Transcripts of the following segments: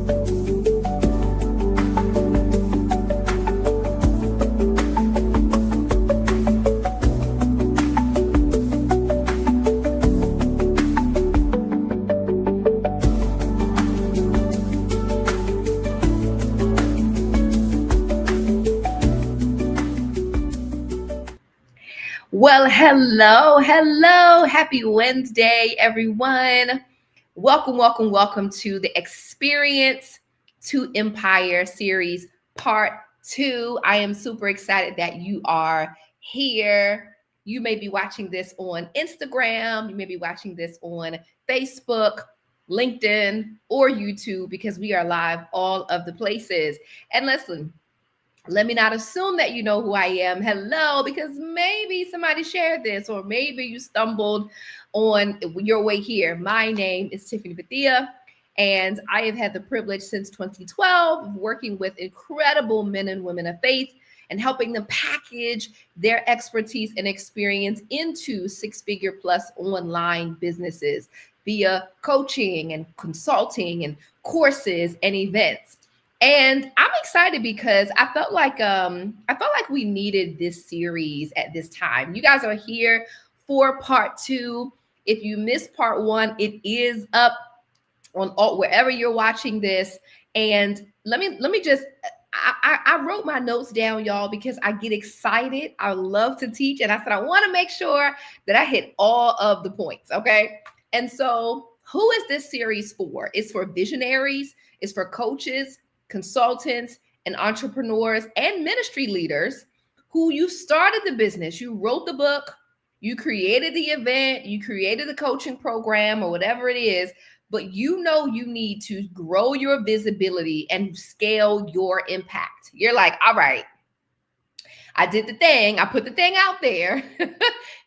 Well, hello. Happy Wednesday, everyone. Welcome to the Experience to Empire series, part 2. I am super excited that you are here. You may be watching this on Instagram, you may be watching this on Facebook, LinkedIn, or YouTube, because we are live all of the places. And listen, let me not assume that you know who I am. Hello, because maybe somebody shared this, or maybe you stumbled on your way here. My name is Tiffany Bethia, and I have had the privilege since 2012 of working with incredible men and women of faith and helping them package their expertise and experience into six-figure plus online businesses via coaching and consulting and courses and events. And I'm excited because I felt like we needed this series at this time. You guys are here for part 2. If you missed part 1, it is up on all, wherever you're watching this. And let me just I wrote my notes down, y'all, because I get excited. I love to teach, and I said I want to make sure that I hit all of the points. Okay. And so, who is this series for? It's for visionaries, it's for coaches, consultants, and entrepreneurs and ministry leaders who you started the business, you wrote the book, you created the event, you created the coaching program or whatever it is, but you know you need to grow your visibility and scale your impact. You're like, all right, I did the thing. I put the thing out there.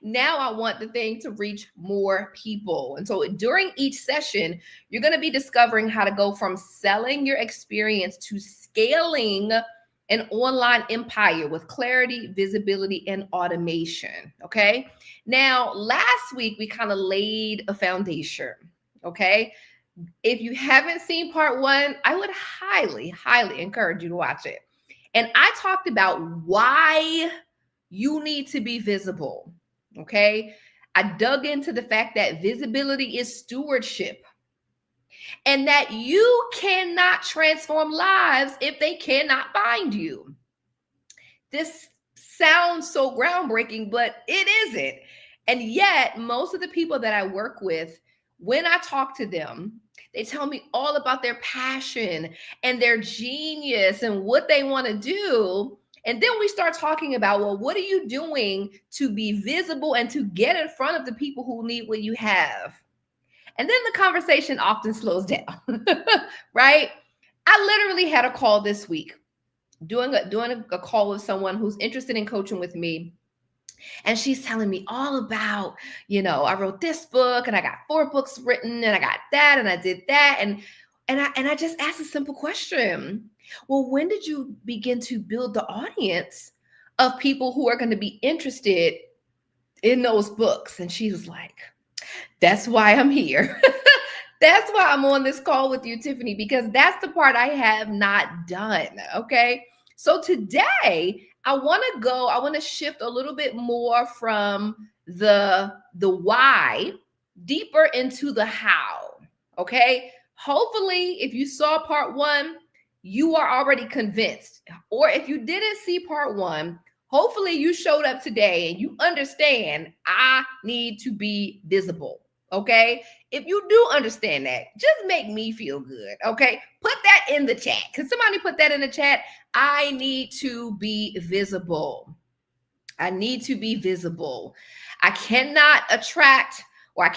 Now I want the thing to reach more people. And so during each session, you're going to be discovering how to go from selling your experience to scaling an online empire with clarity, visibility, and automation. Okay. Now, last week, we kind of laid a foundation. Okay. If you haven't seen part 1, I would highly encourage you to watch it. And I talked about why you need to be visible. Okay. I dug into the fact that visibility is stewardship and that you cannot transform lives if they cannot find you. This sounds so groundbreaking, but it isn't. And yet, most of the people that I work with, when I talk to them, they tell me all about their passion and their genius and what they want to do. And then we start talking about, well, what are you doing to be visible and to get in front of the people who need what you have? And then the conversation often slows down, right? I literally had a call this week, doing a call with someone who's interested in coaching with me. And she's telling me all about, I wrote this book and I got 4 books written and I got that and I did that. And I just asked a simple question. Well, when did you begin to build the audience of people who are going to be interested in those books? And she was like, that's why I'm here. That's why I'm on this call with you, Tiffany, because that's the part I have not done. Okay. So today, I want to shift a little bit more from the why deeper into the how. Okay. Hopefully, if you saw part 1, you are already convinced. Or if you didn't see part 1, hopefully you showed up today and you understand I need to be visible. Okay. If you do understand that, just make me feel good. Okay. Put that in the chat. Can somebody put that in the chat? I need to be visible. I need to be visible. I cannot attract, or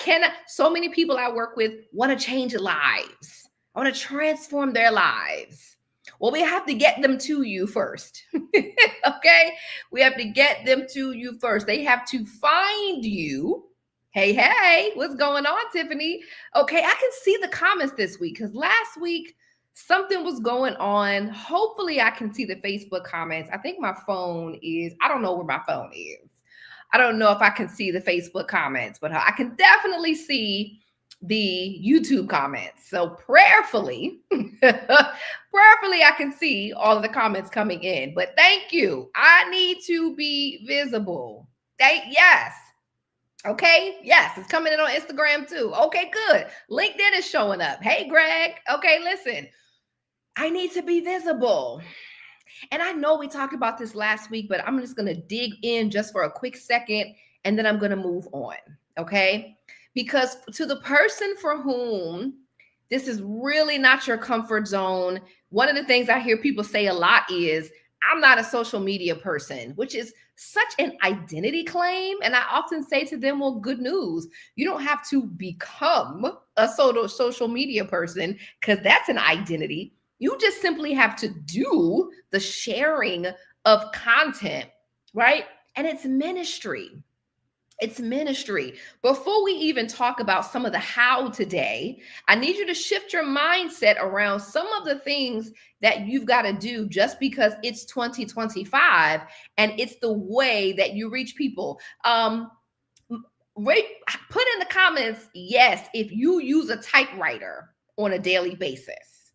so many people I work with want to change lives. I want to transform their lives. Well, we have to get them to you first. Okay. We have to get them to you first. They have to find you. Hey, what's going on, Tiffany? Okay, I can see the comments this week because last week something was going on. Hopefully, I can see the Facebook comments. I think my phone is, I don't know where my phone is. I don't know if I can see the Facebook comments, but I can definitely see the YouTube comments. So prayerfully, prayerfully, I can see all of the comments coming in. But thank you. I need to be visible. Yes. Okay. Yes, it's coming in on Instagram too. Okay, good. LinkedIn is showing up. Hey, Greg. Okay, listen. I need to be visible. And I know we talked about this last week, but I'm just going to dig in just for a quick second and then I'm going to move on. Okay. Because to the person for whom this is really not your comfort zone, one of the things I hear people say a lot is, I'm not a social media person, which is such an identity claim. And I often say to them, well, good news. You don't have to become a social media person because that's an identity. You just simply have to do the sharing of content, right? And it's ministry. It's ministry. Before we even talk about some of the how today, I need you to shift your mindset around some of the things that you've got to do just because it's 2025 and it's the way that you reach people. Put in the comments, yes, if you use a typewriter on a daily basis.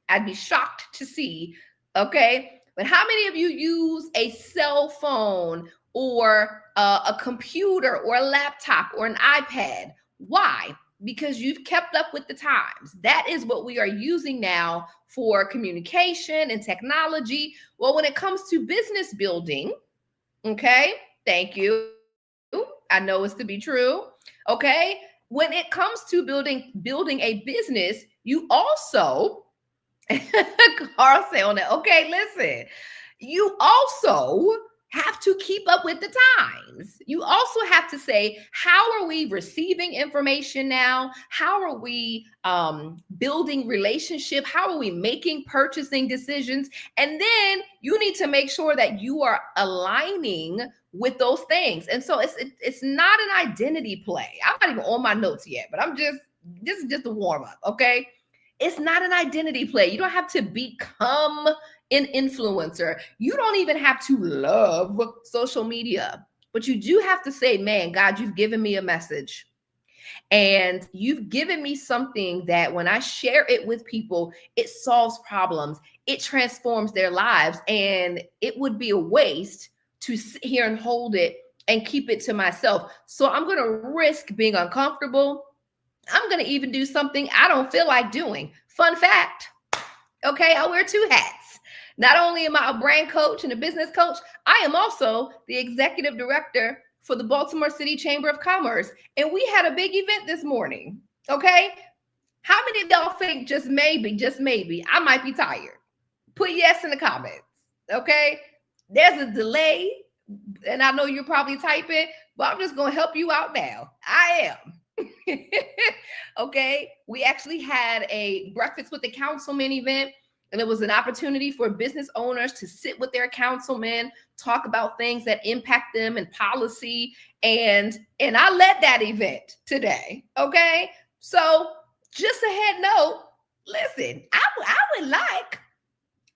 I'd be shocked to see. Okay. But how many of you use a cell phone or a computer or a laptop or an iPad? Why? Because you've kept up with the times. That is what we are using now for communication and technology. Well, when it comes to business building, okay, thank you. I know it's to be true. Okay. When it comes to building a business, you also Carl say on that. Okay, listen. You also have to keep up with the times. You also have to say, how are we receiving information now? How are we building relationship? How are we making purchasing decisions? And then you need to make sure that you are aligning with those things. And so it's not an identity play. I'm not even on my notes yet, but this is just a warm up, okay? It's not an identity play. You don't have to become an influencer. You don't even have to love social media, but you do have to say, man, God, you've given me a message and you've given me something that when I share it with people, it solves problems, it transforms their lives. And it would be a waste to sit here and hold it and keep it to myself. So I'm going to risk being uncomfortable. I'm going to even do something I don't feel like doing. Fun fact. Okay, I wear two hats. Not only am I a brand coach and a business coach, I am also the executive director for the Baltimore City Chamber of Commerce. And we had a big event this morning. Okay. How many of y'all think just maybe, I might be tired? Put yes in the comments. Okay. There's a delay, and I know you're probably typing, but I'm just going to help you out now. I am. Okay, we actually had a breakfast with the councilman event, and it was an opportunity for business owners to sit with their councilmen, talk about things that impact them and policy, and I led that event today. Okay, so just a head note, listen, I would like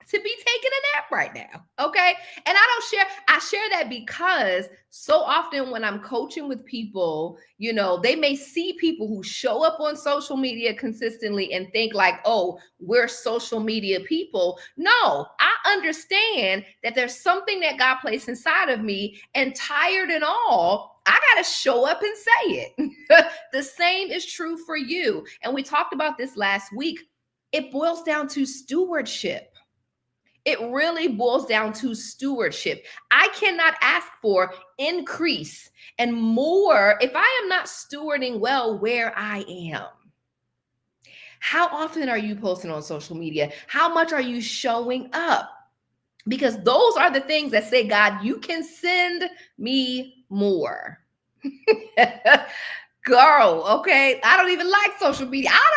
to be taking a nap right now. Okay. And I share that because so often when I'm coaching with people, they may see people who show up on social media consistently and think like, oh, we're social media people. No, I understand that there's something that God placed inside of me, and tired and all, I got to show up and say it. The same is true for you. And we talked about this last week. It boils down to stewardship. It really boils down to stewardship. I cannot ask for increase and more if I am not stewarding well where I am. How often are you posting on social media? How much are you showing up? Because those are the things that say, God, you can send me more. Girl, okay? I don't even like social media. I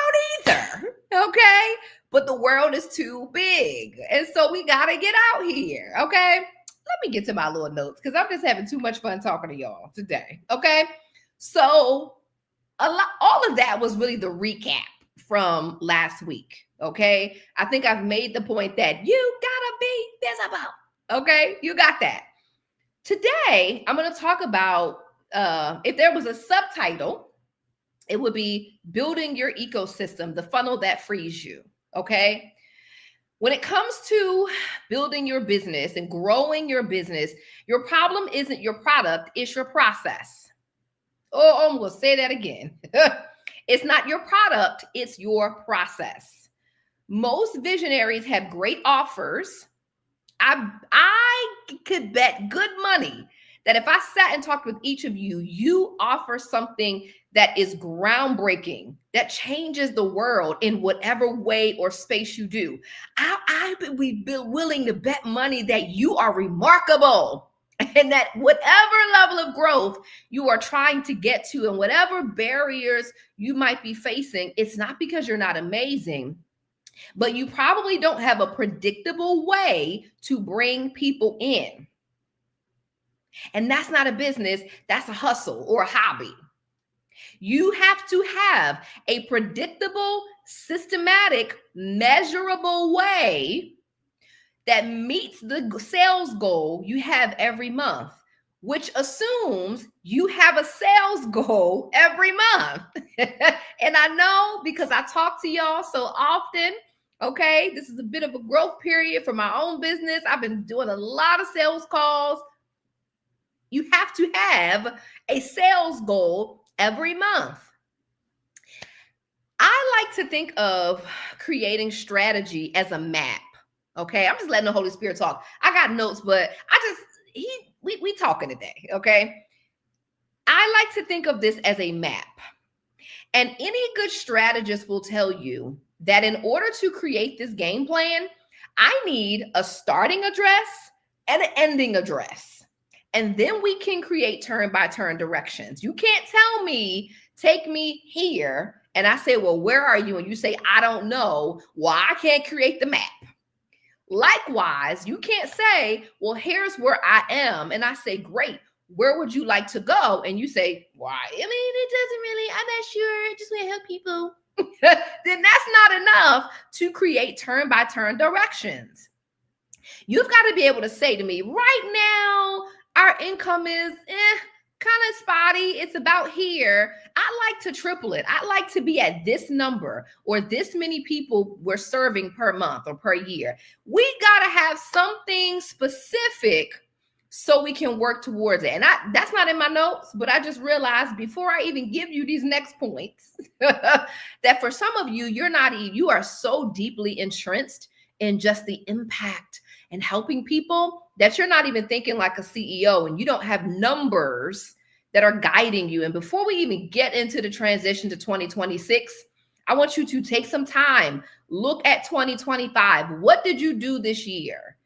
don't either, okay? But the world is too big. And so we got to get out here, okay? Let me get to my little notes because I'm just having too much fun talking to y'all today, okay? So all of that was really the recap from last week, okay? I think I've made the point that you got to be visible, okay? You got that. Today, I'm going to talk about if there was a subtitle It would be building your ecosystem, the funnel that frees you. Okay. When it comes to building your business and growing your business, your problem isn't your product, it's your process. Oh, I'm going to say that again. It's not your product, it's your process. Most visionaries have great offers. I could bet good money that if I sat and talked with each of you, you offer something that is groundbreaking, that changes the world in whatever way or space you do. I would be willing to bet money that you are remarkable and that whatever level of growth you are trying to get to and whatever barriers you might be facing, it's not because you're not amazing, but you probably don't have a predictable way to bring people in. And that's not a business, that's a hustle or a hobby. You have to have a predictable, systematic, measurable way that meets the sales goal you have every month, which assumes you have a sales goal every month. And I know because I talk to y'all so often. Okay, this is a bit of a growth period for my own business. I've been doing a lot of sales calls. You have to have a sales goal every month. I like to think of creating strategy as a map. Okay, I'm just letting the Holy Spirit talk. I got notes, but we talking today. Okay, I like to think of this as a map. And any good strategist will tell you that in order to create this game plan, I need a starting address and an ending address. And then we can create turn-by-turn directions. You can't tell me, take me here. And I say, well, where are you? And you say, I don't know. Well, I can't create the map. Likewise, you can't say, well, here's where I am. And I say, great. Where would you like to go? And you say, why? I mean, it doesn't really, I'm not sure. I just want to help people. Then that's not enough to create turn-by-turn directions. You've got to be able to say to me, right now, our income is kind of spotty. It's about here. I like to triple it. I like to be at this number or this many people we're serving per month or per year. We got to have something specific so we can work towards it. And that's not in my notes, but I just realized before I even give you these next points that for some of you, you are so deeply entrenched in just the impact and helping people that you're not even thinking like a CEO and you don't have numbers that are guiding you. And before we even get into the transition to 2026, I want you to take some time, look at 2025. What did you do this year?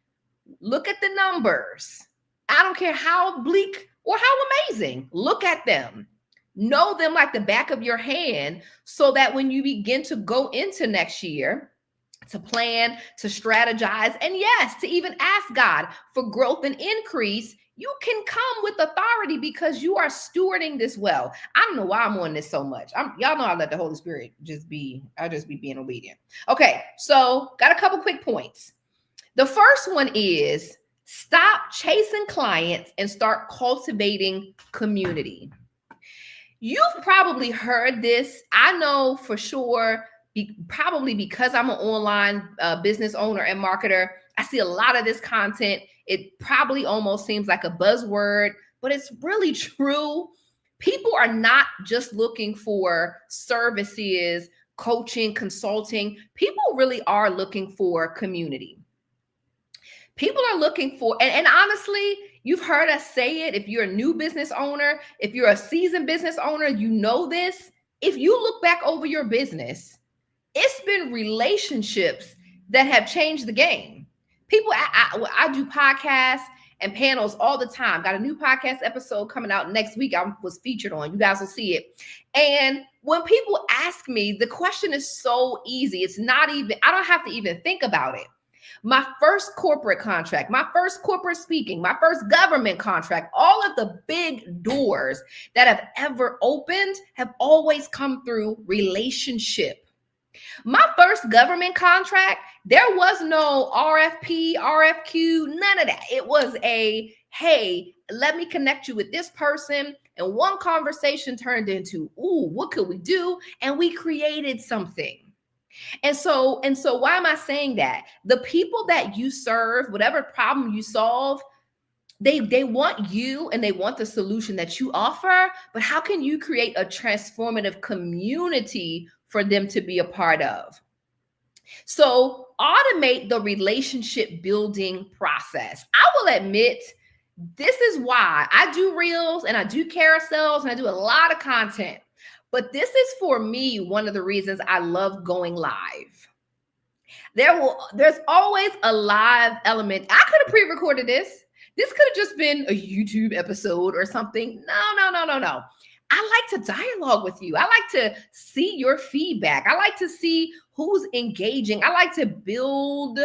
Look at the numbers. I don't care how bleak or how amazing. Look at them. Know them like the back of your hand so that when you begin to go into next year, to plan, to strategize, and yes, to even ask God for growth and increase, you can come with authority because you are stewarding this well. I don't know why I'm on this so much. Y'all know I let the Holy Spirit I just be being obedient. Okay, so got a couple quick points. The first one is stop chasing clients and start cultivating community. You've probably heard this. I know for sure, probably because I'm an online business owner and marketer, I see a lot of this content. It probably almost seems like a buzzword, but it's really true. People are not just looking for services, coaching, consulting. People really are looking for community. People are looking for, and honestly, you've heard us say it. If you're a new business owner, if you're a seasoned business owner, you know this. If you look back over your business, it's been relationships that have changed the game. People, I do podcasts and panels all the time. Got a new podcast episode coming out next week. I was featured on. You guys will see it. And when people ask me, the question is so easy. It's not even, I don't have to even think about it. My first corporate contract, my first corporate speaking, my first government contract, all of the big doors that have ever opened have always come through relationship. My first government contract, there was no RFP, RFQ, none of that. It was hey, let me connect you with this person. And one conversation turned into, ooh, what could we do? And we created something. And so why am I saying that? The people that you serve, whatever problem you solve, they want you and they want the solution that you offer, but how can you create a transformative community for them to be a part of? So automate the relationship building process. I will admit, this is why I do reels and I do carousels and I do a lot of content. But this is for me one of the reasons I love going live. There's always a live element. I could have pre-recorded this. This could have just been a YouTube episode or something. No. I like to dialogue with you. I like to see your feedback. I like to see who's engaging. I like to build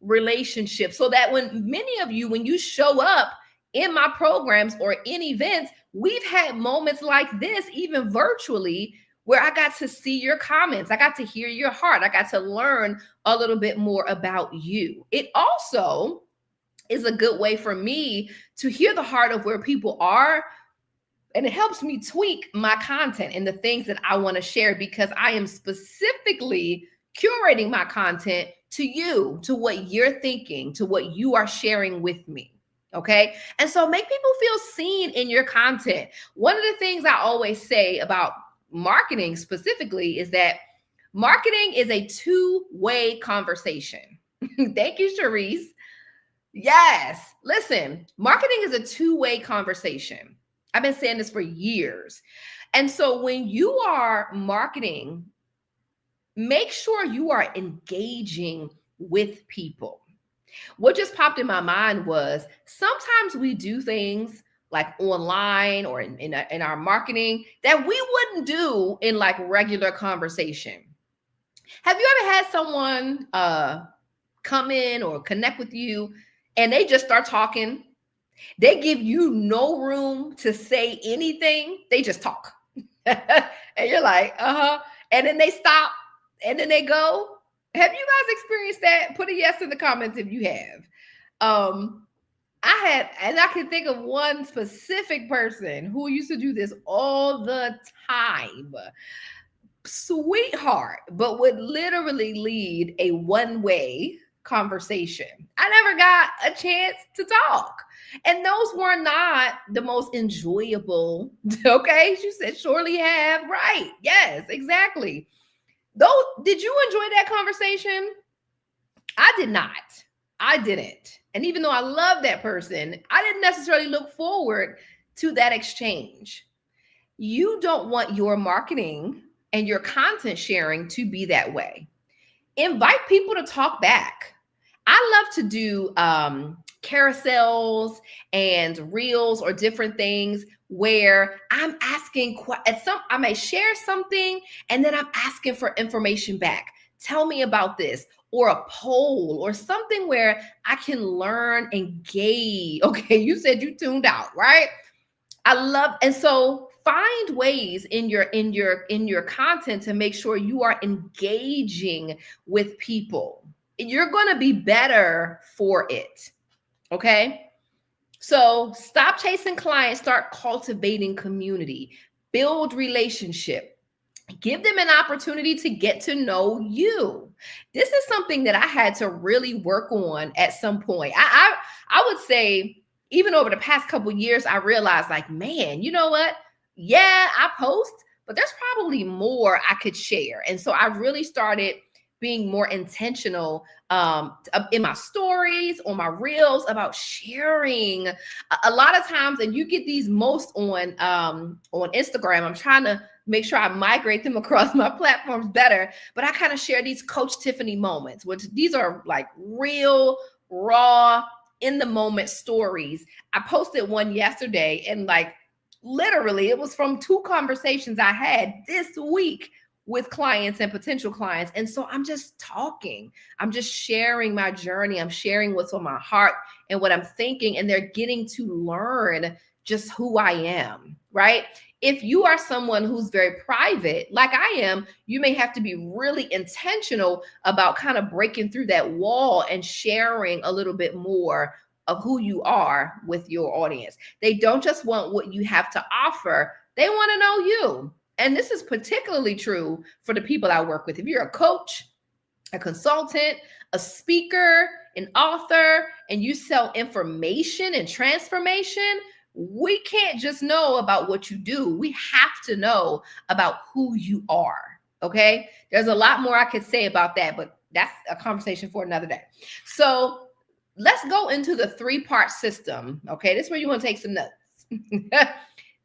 relationships so that when many of you, when you show up in my programs or in events, we've had moments like this, even virtually, where I got to see your comments. I got to hear your heart. I got to learn a little bit more about you. It also is a good way for me to hear the heart of where people are. And it helps me tweak my content and the things that I want to share, because I am specifically curating my content to you, to what you're thinking, to what you are sharing with me. Okay. And so make people feel seen in your content. One of the things I always say about marketing specifically is that marketing is a two-way conversation. Thank you, Cherise. Yes. Listen, marketing is a two-way conversation. I've been saying this for years. And so when you are marketing, make sure you are engaging with people. What just popped in my mind was sometimes we do things like online or in our marketing that we wouldn't do in like regular conversation. Have you ever had someone come in or connect with you and they just start talking? They give you no room to say anything. They just talk. And you're like, uh-huh. And then they stop and then they go. Have you guys experienced that? Put a yes in the comments if you have. I can think of one specific person who used to do this all the time. Sweetheart, but would literally lead a one-way conversation. I never got a chance to talk. And those were not the most enjoyable. Okay. She said, surely have. Right. Yes, exactly. Though, did you enjoy that conversation? I did not. I didn't. And even though I love that person, I didn't necessarily look forward to that exchange. You don't want your marketing and your content sharing to be that way. Invite people to talk back. I love to do carousels and reels or different things where I'm asking I may share something and then I'm asking for information back. Tell me about this, or a poll or something where I can learn and gauge. Okay, you said you tuned out, right? And so find ways in your content to make sure you are engaging with people. You're going to be better for it. Okay. So stop chasing clients, start cultivating community, build relationship, give them an opportunity to get to know you. This is something that I had to really work on at some point. I would say even over the past couple of years, I realized like, man, you know what? Yeah, I post, but there's probably more I could share. And so I really started being more intentional in my stories, on my reels, about sharing. A lot of times, and you get these most on Instagram. I'm trying to make sure I migrate them across my platforms better, but I kind of share these Coach Tiffany moments, which these are like real, raw, in the moment stories. I posted one yesterday, and like literally it was from 2 conversations I had this week with clients and potential clients. And so I'm just talking. I'm just sharing my journey. I'm sharing what's on my heart and what I'm thinking. And they're getting to learn just who I am, right? If you are someone who's very private, like I am, you may have to be really intentional about kind of breaking through that wall and sharing a little bit more of who you are with your audience. They don't just want what you have to offer, they want to know you. And this is particularly true for the people I work with. If you're a coach, a consultant, a speaker, an author, and you sell information and transformation, we can't just know about what you do. We have to know about who you are. Okay. There's a lot more I could say about that, but that's a conversation for another day. So let's go into the 3-part system. Okay. This is where you want to take some notes.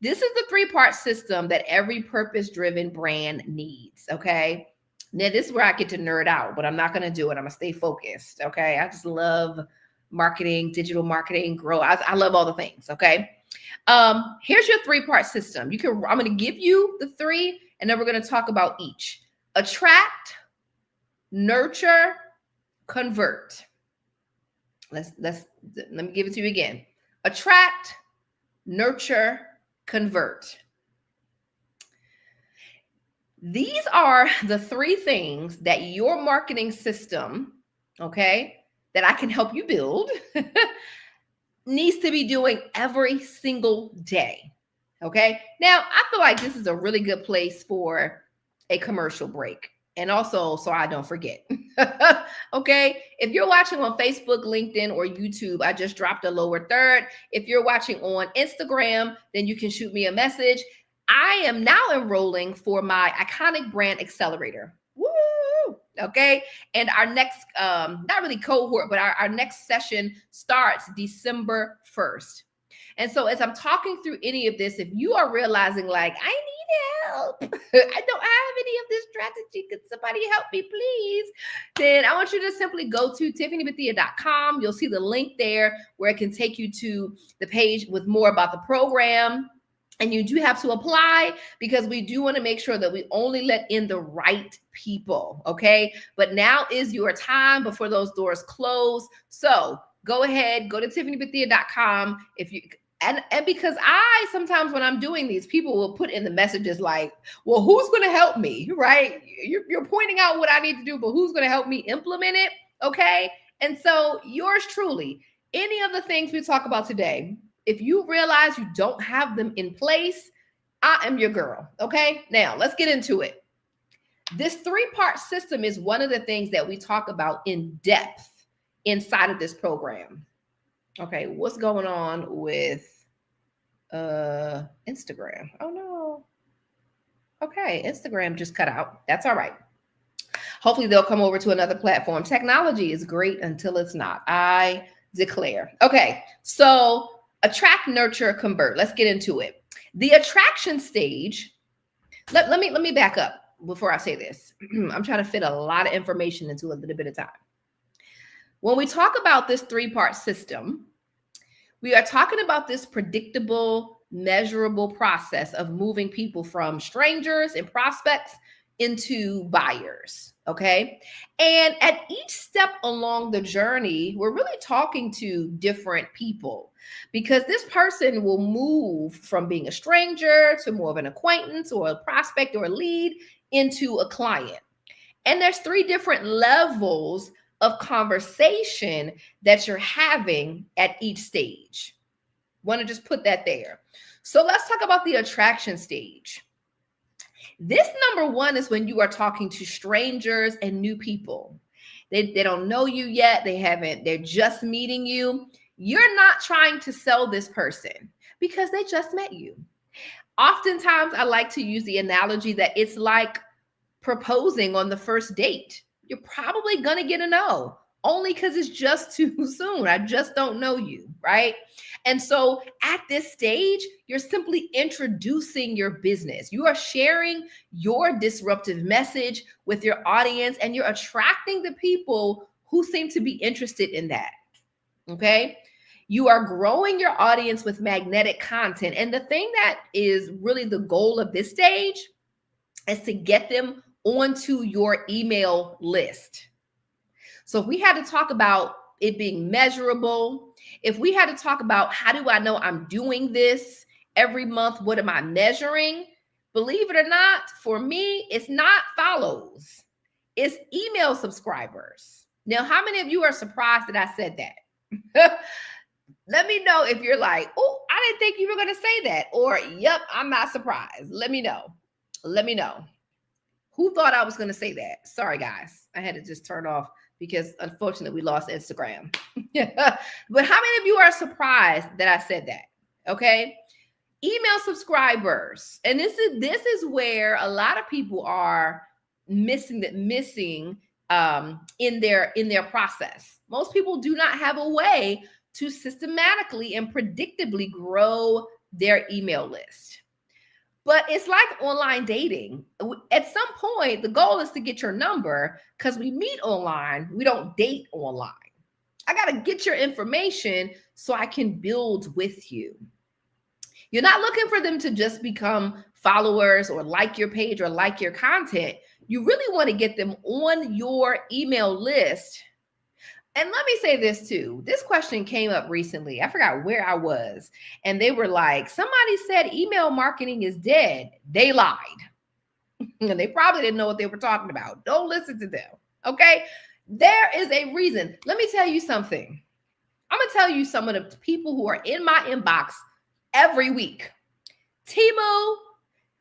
This is the 3-part system that every purpose-driven brand needs. Okay. Now, this is where I get to nerd out, but I'm not going to do it. I'm going to stay focused. Okay. I just love marketing, digital marketing, grow. I love all the things. Okay. Here's your 3-part system. I'm going to give you the 3, and then we're going to talk about each. Attract, nurture, convert. Let me give it to you again. Attract, nurture, convert. These are the 3 things that your marketing system, okay, that I can help you build needs to be doing every single day. Okay. Now, I feel like this is a really good place for a commercial break. And also, so I don't forget. Okay. If you're watching on Facebook, LinkedIn, or YouTube, I just dropped a lower third. If you're watching on Instagram, then you can shoot me a message. I am now enrolling for my Iconic Brand Accelerator. Woo! Okay. And our next, not really cohort, but our next session starts December 1st. And so as I'm talking through any of this, if you are realizing like, I need help, I don't have any of this strategy, could somebody help me, please? Then I want you to simply go to TiffanyBethia.com. You'll see the link there where it can take you to the page with more about the program. And you do have to apply because we do want to make sure that we only let in the right people, okay? But now is your time before those doors close. So go ahead, go to TiffanyBethia.com. And because I sometimes when I'm doing these, people will put in the messages like, well, who's going to help me, right? You're pointing out what I need to do, but who's going to help me implement it, okay? And so yours truly, any of the things we talk about today, if you realize you don't have them in place, I am your girl. Okay. Now let's get into it. This 3-part system is one of the things that we talk about in depth inside of this program. Okay. What's going on with Instagram? Oh no. Okay. Instagram just cut out. That's all right. Hopefully they'll come over to another platform. Technology is great until it's not. I declare. Okay. So attract, nurture, convert. Let's get into it. The attraction stage. Let me back up before I say this. I'm trying to fit a lot of information into a little bit of time. When we talk about this 3-part system, we are talking about this predictable, measurable process of moving people from strangers and prospects into buyers. Okay. And at each step along the journey, we're really talking to different people because this person will move from being a stranger to more of an acquaintance or a prospect or a lead into a client. And there's 3 different levels of conversation that you're having at each stage. Want to just put that there. So let's talk about the attraction stage. This number 1 is when you are talking to strangers and new people. They don't know you yet. They're just meeting you. You're not trying to sell this person because they just met you. Oftentimes, I like to use the analogy that it's like proposing on the first date. You're probably going to get a no. Only because it's just too soon. I just don't know you, right? And so at this stage, you're simply introducing your business. You are sharing your disruptive message with your audience, and you're attracting the people who seem to be interested in that, okay? You are growing your audience with magnetic content. And the thing that is really the goal of this stage is to get them onto your email list. So if we had to talk about it being measurable, if we had to talk about how do I know I'm doing this every month, what am I measuring? Believe it or not, for me, it's not follows. It's email subscribers. Now, how many of you are surprised that I said that? Let me know if you're like, oh, I didn't think you were going to say that. Or, yep, I'm not surprised. Let me know. Let me know. Who thought I was going to say that? Sorry, guys. I had to just turn off because unfortunately we lost Instagram. But how many of you are surprised that I said that? Okay. Email subscribers. And this is where a lot of people are missing in their process. Most people do not have a way to systematically and predictably grow their email list. But it's like online dating. At some point, the goal is to get your number because we meet online. We don't date online. I got to get your information so I can build with you. You're not looking for them to just become followers or like your page or like your content. You really want to get them on your email list. And let me say this too. This question came up recently. I forgot where I was. And they were like, somebody said email marketing is dead. They lied. And they probably didn't know what they were talking about. Don't listen to them. Okay? There is a reason. Let me tell you something. I'm going to tell you some of the people who are in my inbox every week. Temu,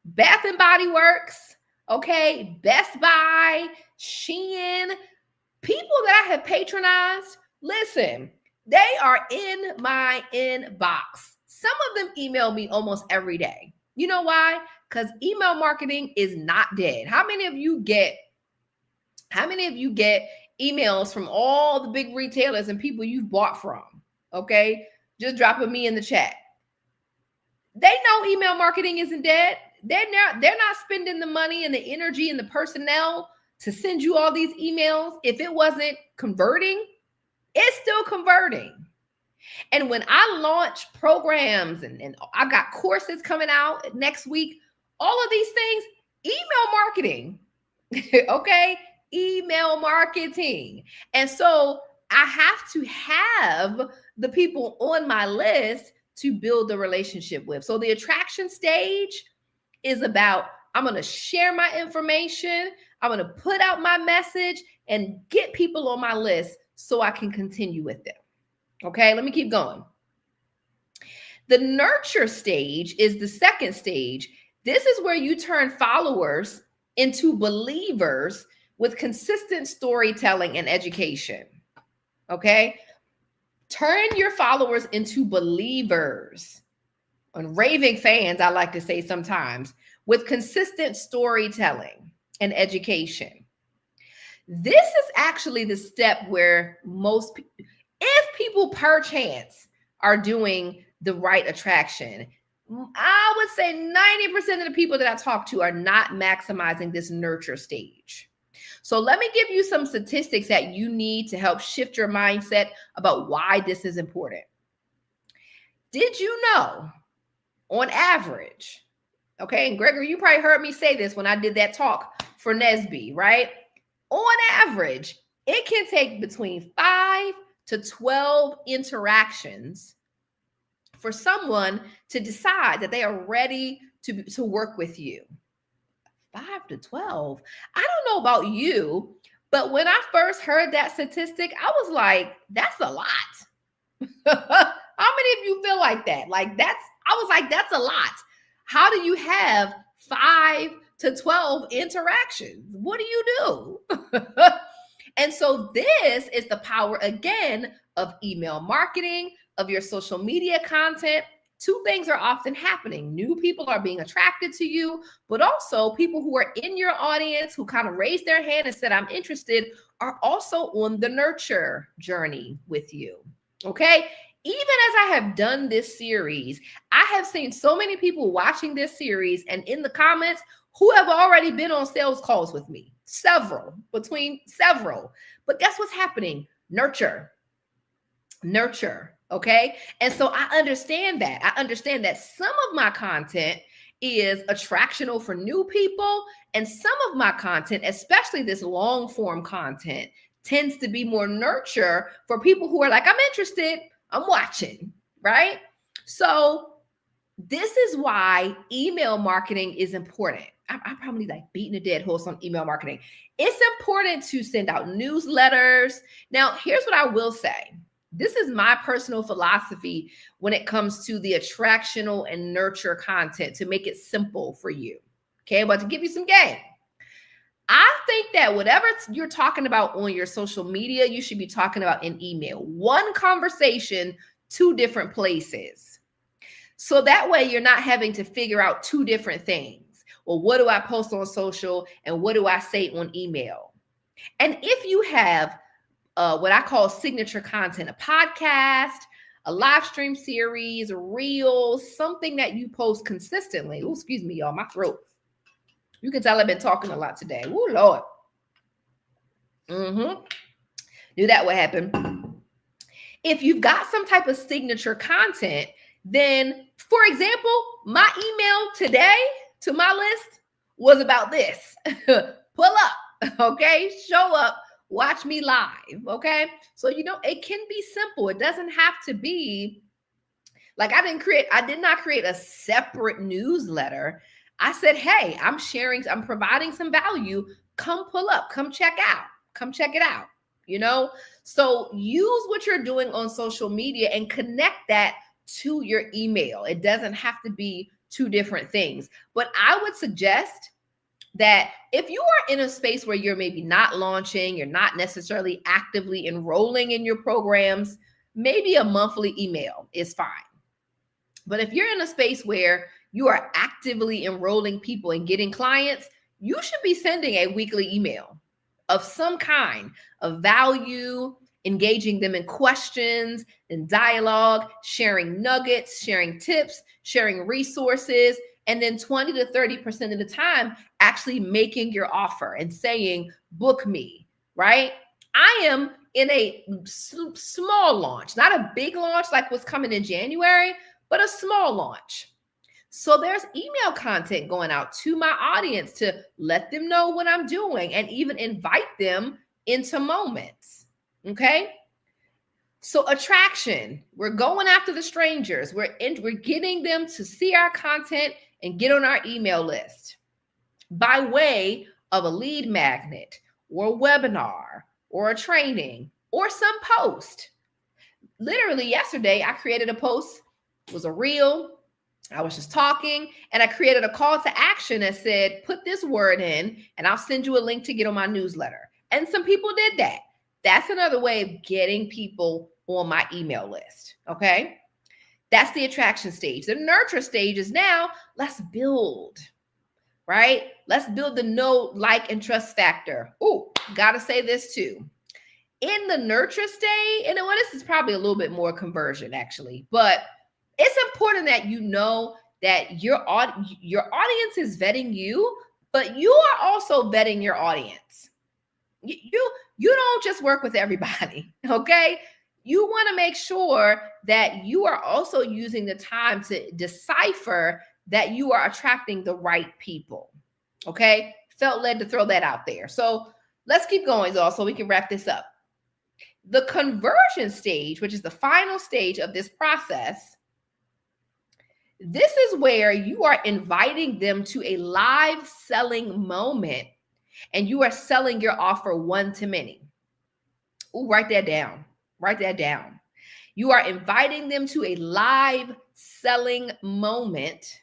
Bath and Body Works, okay, Best Buy, Shein, people that I have patronized. Listen, they are in my inbox. Some of them email me almost every day. You know why? Because email marketing is not dead. How many of you get emails from all the big retailers and people you've bought from? Okay, just dropping me in the chat. They know email marketing isn't dead. They're not spending the money and the energy and the personnel to send you all these emails. If it wasn't converting, it's still converting. And when I launch programs and I've got courses coming out next week, all of these things, email marketing, okay? Email marketing. And so I have to have the people on my list to build the relationship with. So the attraction stage is about, I'm going to share my information. I'm going to put out my message and get people on my list so I can continue with them. Okay, let me keep going. The nurture stage is the second stage. This is where you turn followers into believers with consistent storytelling and education. Okay, turn your followers into believers and raving fans, I like to say sometimes, with consistent storytelling and education. This is actually the step where most people, if people perchance are doing the right attraction, I would say 90% of the people that I talk to are not maximizing this nurture stage. So let me give you some statistics that you need to help shift your mindset about why this is important. Did you know, on average, okay, and Gregory, you probably heard me say this when I did that talk for Nesby, right? On average, it can take between 5 to 12 interactions for someone to decide that they are ready to work with you. 5 to 12. I don't know about you, but when I first heard that statistic, I was like, that's a lot. How many of you feel like that? I was like, that's a lot. How do you have 5 to 12 interactions? What do you do? And so this is the power, again, of email marketing, of your social media content. Two things are often happening. New people are being attracted to you, but also people who are in your audience who kind of raised their hand and said, I'm interested, are also on the nurture journey with you. Okay? Even as I have done this series, I have seen so many people watching this series and in the comments who have already been on sales calls with me. Several. But guess what's happening? Nurture. Okay. And so I understand that. I understand that some of my content is attractional for new people, and some of my content, especially this long form content, tends to be more nurture for people who are like, I'm interested, I'm watching, right? So this is why email marketing is important. I'm probably like beating a dead horse on email marketing. It's important to send out newsletters. Now, here's what I will say. This is my personal philosophy when it comes to the attractional and nurture content to make it simple for you. Okay, but to give you some game. I think that whatever you're talking about on your social media, you should be talking about in email. One conversation, two different places. So that way you're not having to figure out two different things. Well, what do I post on social and what do I say on email? And if you have what I call signature content, a podcast, a live stream series, a reel, something that you post consistently. Oh, excuse me, y'all, my throat. You can tell I've been talking a lot today. Oh, Lord. Knew that would happen. If you've got some type of signature content, then, for example, my email today to my list was about this. Pull up, okay? Show up, watch me live, okay? So, it can be simple. It doesn't have to be like I did not create a separate newsletter. I said, hey, I'm providing some value. Come pull up, come check it out, So use what you're doing on social media and connect that to your email. It doesn't have to be two different things. But I would suggest that if you are in a space where you're maybe not launching, you're not necessarily actively enrolling in your programs, maybe a monthly email is fine. But if you're in a space where you are actively enrolling people and getting clients, you should be sending a weekly email of some kind of value, engaging them in questions and dialogue, sharing nuggets, sharing tips, sharing resources, and then 20 to 30% of the time, actually making your offer and saying, book me, right? I am in a small launch, not a big launch like what's coming in January, but a small launch. So there's email content going out to my audience to let them know what I'm doing and even invite them into moments. Okay. So attraction, we're going after the strangers. We're getting them to see our content and get on our email list by way of a lead magnet or a webinar or a training or some post. Literally yesterday, I created a post. It was a reel. I was just talking and I created a call to action that said, put this word in and I'll send you a link to get on my newsletter. And some people did that. That's another way of getting people on my email list. Okay. That's the attraction stage. The nurture stage is now let's build, right? Let's build the know, like, and trust factor. Oh, got to say this too. In the nurture stage, and this is probably a little bit more conversion actually, but it's important that you know that your audience is vetting you, but you are also vetting your audience. You don't just work with everybody, okay? You want to make sure that you are also using the time to decipher that you are attracting the right people, okay? Felt led to throw that out there. So let's keep going, y'all, so we can wrap this up. The conversion stage, which is the final stage of this process, this is where you are inviting them to a live selling moment and you are selling your offer one to many. Ooh, write that down. Write that down. You are inviting them to a live selling moment,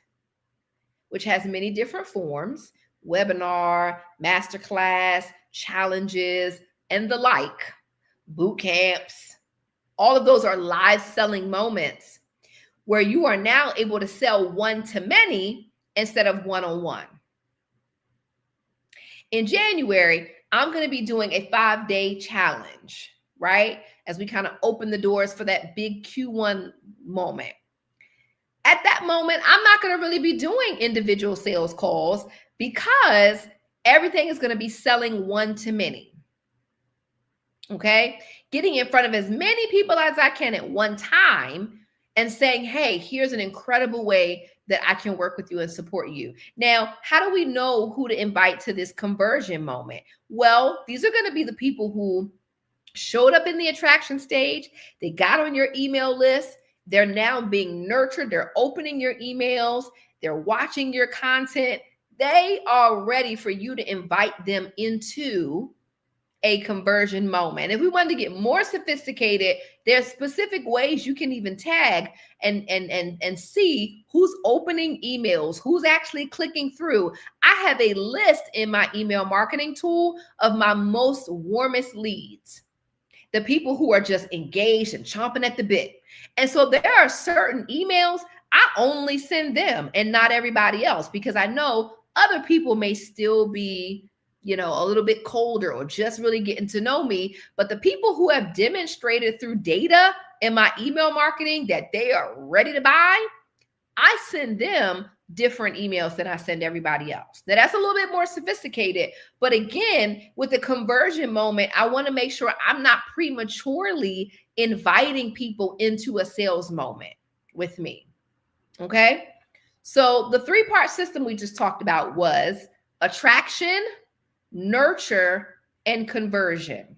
which has many different forms: webinar, masterclass, challenges, and the like, boot camps. All of those are live selling moments where you are now able to sell one to many instead of one-on-one. In January, I'm going to be doing a 5-day challenge, right? As we kind of open the doors for that big Q1 moment. At that moment, I'm not going to really be doing individual sales calls because everything is going to be selling one to many. Okay? Getting in front of as many people as I can at one time and saying, hey, here's an incredible way that I can work with you and support you. Now, how do we know who to invite to this conversion moment? Well, these are going to be the people who showed up in the attraction stage. They got on your email list. They're now being nurtured. They're opening your emails. They're watching your content. They are ready for you to invite them into a conversion moment. If we wanted to get more sophisticated, there's specific ways you can even tag and see who's opening emails, who's actually clicking through. I have a list in my email marketing tool of my most warmest leads, the people who are just engaged and chomping at the bit. And so there are certain emails I only send them and not everybody else, because I know other people may still be, a little bit colder or just really getting to know me. But the people who have demonstrated through data in my email marketing that they are ready to buy, I send them different emails than I send everybody else. Now that's a little bit more sophisticated, but again, with the conversion moment, I want to make sure I'm not prematurely inviting people into a sales moment with me. Okay. So the 3-part system we just talked about was attraction, nurture, and conversion.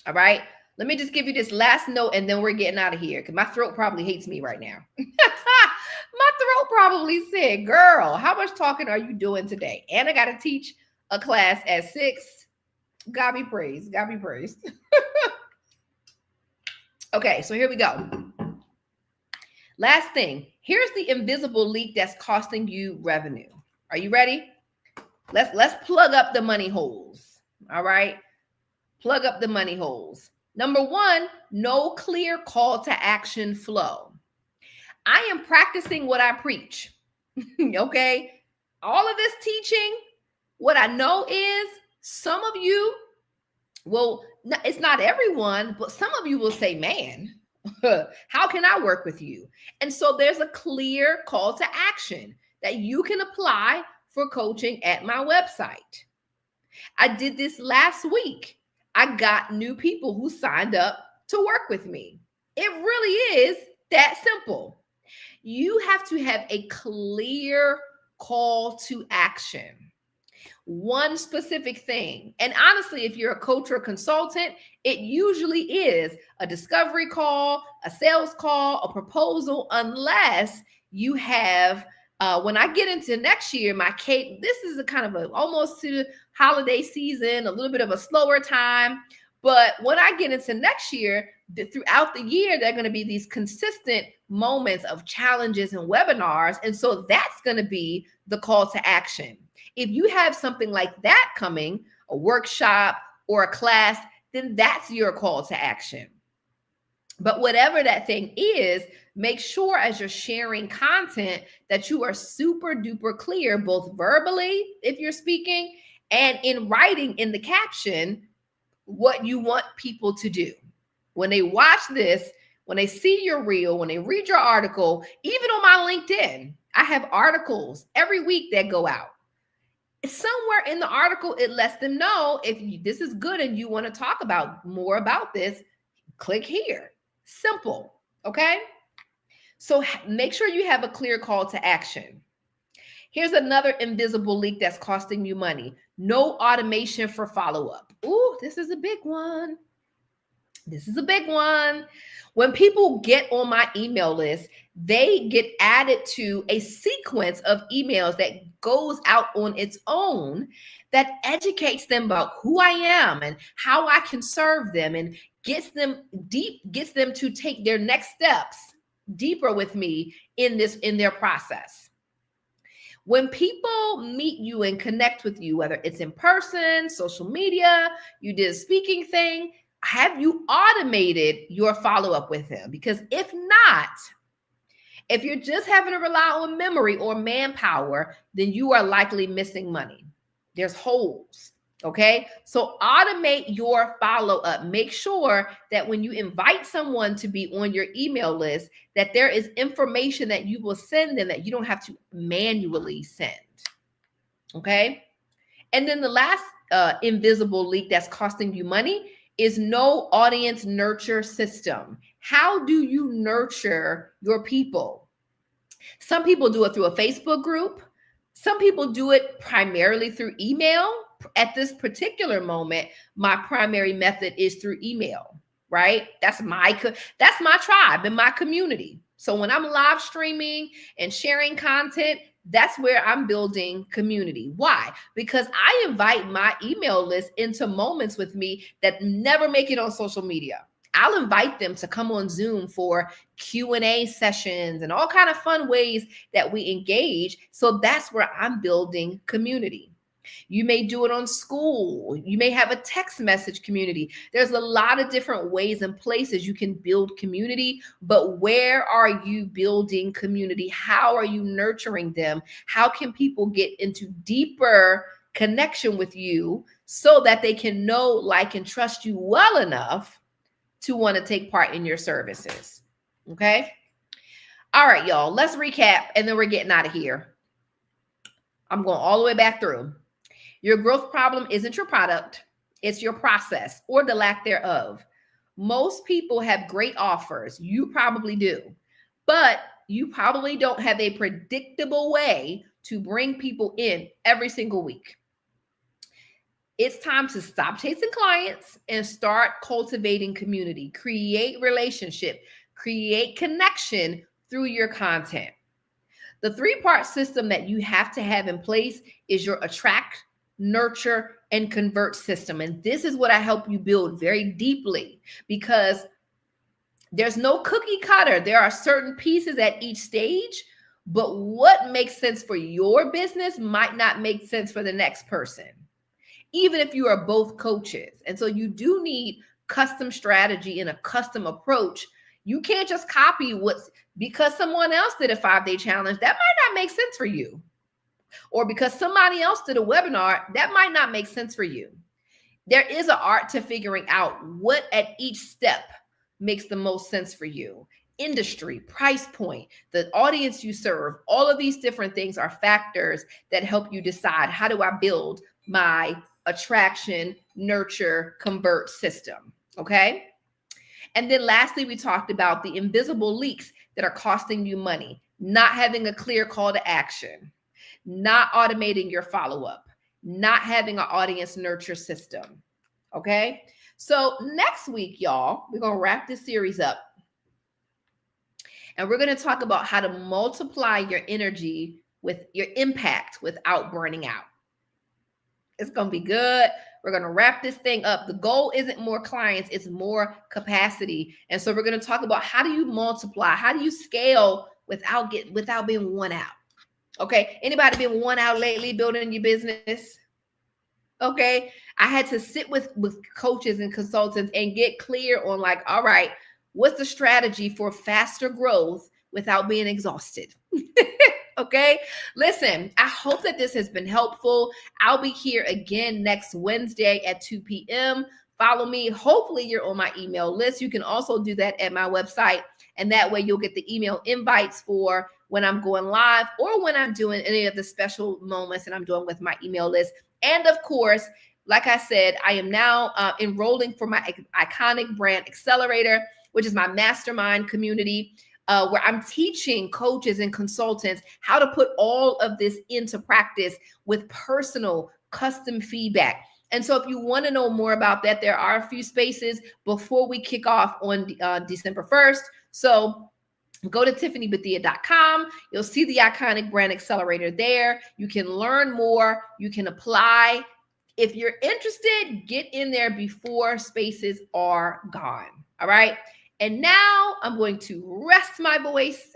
All right. Let me just give you this last note and then we're getting out of here because my throat probably hates me right now. My throat probably said, girl, how much talking are you doing today? And I got to teach a class at 6. God be praised. God be praised. Okay, so here we go. Last thing. Here's the invisible leak that's costing you revenue. Are you ready? Let's plug up the money holes. All right. Plug up the money holes. Number 1, no clear call to action flow. I am practicing what I preach. Okay. All of this teaching, what I know is some of you will, it's not everyone, but some of you will say, man, how can I work with you? And so there's a clear call to action that you can apply for coaching at my website. I did this last week. I got new people who signed up to work with me. It really is that simple. You have to have a clear call to action. One specific thing. And honestly, if you're a coach or a consultant, it usually is a discovery call, a sales call, a proposal, unless you have, when I get into next year, this is a kind of almost to the holiday season, a little bit of a slower time. But when I get into next year, throughout the year, there are going to be these consistent moments of challenges and webinars. And so that's going to be the call to action. If you have something like that coming, a workshop or a class, then that's your call to action. But whatever that thing is, make sure as you're sharing content that you are super duper clear, both verbally, if you're speaking, and in writing in the caption, what you want people to do. When they watch this, when they see your reel, when they read your article, even on my LinkedIn, I have articles every week that go out. Somewhere in the article, it lets them know if this is good and you want to talk about more about this, click here. Simple. Okay. So make sure you have a clear call to action. Here's another invisible leak that's costing you money. No automation for follow-up. Ooh, this is a big one. This is a big one. When people get on my email list, they get added to a sequence of emails that goes out on its own that educates them about who I am and how I can serve them and gets them to take their next steps deeper with me in their process. When people meet you and connect with you, whether it's in person, social media, you did a speaking thing, have you automated your follow-up with them? Because if not, if you're just having to rely on memory or manpower, then you are likely missing money. There's holes. Okay. So automate your follow-up. Make sure that when you invite someone to be on your email list, that there is information that you will send them that you don't have to manually send. Okay. And then the last invisible leak that's costing you money is no audience nurture system. How do you nurture your people? Some people do it through a Facebook group. Some people do it primarily through email. At this particular moment, my primary method is through email, right? That's my tribe and my community. So when I'm live streaming and sharing content, That's where I'm building community. Why? Because I invite my email list into moments with me that never make it on social media. I'll invite them to come on Zoom for Q&A sessions and all kind of fun ways that we engage. So that's where I'm building community. You may do it on school. You may have a text message community. There's a lot of different ways and places you can build community, but where are you building community? How are you nurturing them? How can people get into deeper connection with you so that they can know, like, and trust you well enough to want to take part in your services? Okay. All right, y'all, let's recap and then we're getting out of here. I'm going all the way back through. Your growth problem isn't your product, it's your process or the lack thereof. Most people have great offers. You probably do, but you probably don't have a predictable way to bring people in every single week. It's time to stop chasing clients and start cultivating community. Create relationship, create connection through your content. The 3-part system that you have to have in place is your attract, nurture, and convert system. And this is what I help you build very deeply, because there's no cookie cutter. There are certain pieces at each stage, but what makes sense for your business might not make sense for the next person, even if you are both coaches. And so you do need custom strategy and a custom approach. You can't just copy what's, because someone else did a 5-day challenge, that might not make sense for you. Or because somebody else did a webinar, that might not make sense for you. There is an art to figuring out what at each step makes the most sense for you. Industry, price point, the audience you serve, all of these different things are factors that help you decide, how do I build my attraction, nurture, convert system? Okay. And then lastly, we talked about the invisible leaks that are costing you money, not having a clear call to action, not automating your follow-up, not having an audience nurture system. Okay. So next week, y'all, we're going to wrap this series up and we're going to talk about how to multiply your energy with your impact without burning out. It's going to be good. We're going to wrap this thing up. The goal isn't more clients, it's more capacity. And so we're going to talk about, how do you multiply? How do you scale without being worn out? Okay. Anybody been worn out lately building your business? Okay. I had to sit with coaches and consultants and get clear on, like, all right, what's the strategy for faster growth without being exhausted? Okay. Listen, I hope that this has been helpful. I'll be here again next Wednesday at 2 p.m. Follow me. Hopefully you're on my email list. You can also do that at my website. And that way you'll get the email invites for when I'm going live or when I'm doing any of the special moments that I'm doing with my email list. And of course, like I said, I am now enrolling for my Iconic Brand Accelerator, which is my mastermind community, where I'm teaching coaches and consultants how to put all of this into practice with personal custom feedback. And so if you want to know more about that, there are a few spaces before we kick off on December 1st. So go to TiffanyBethia.com. You'll see the Iconic Brand Accelerator there. You can learn more. You can apply. If you're interested, get in there before spaces are gone. All right. And now I'm going to rest my voice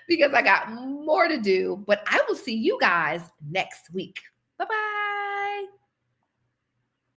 because I got more to do, but I will see you guys next week. Bye-bye.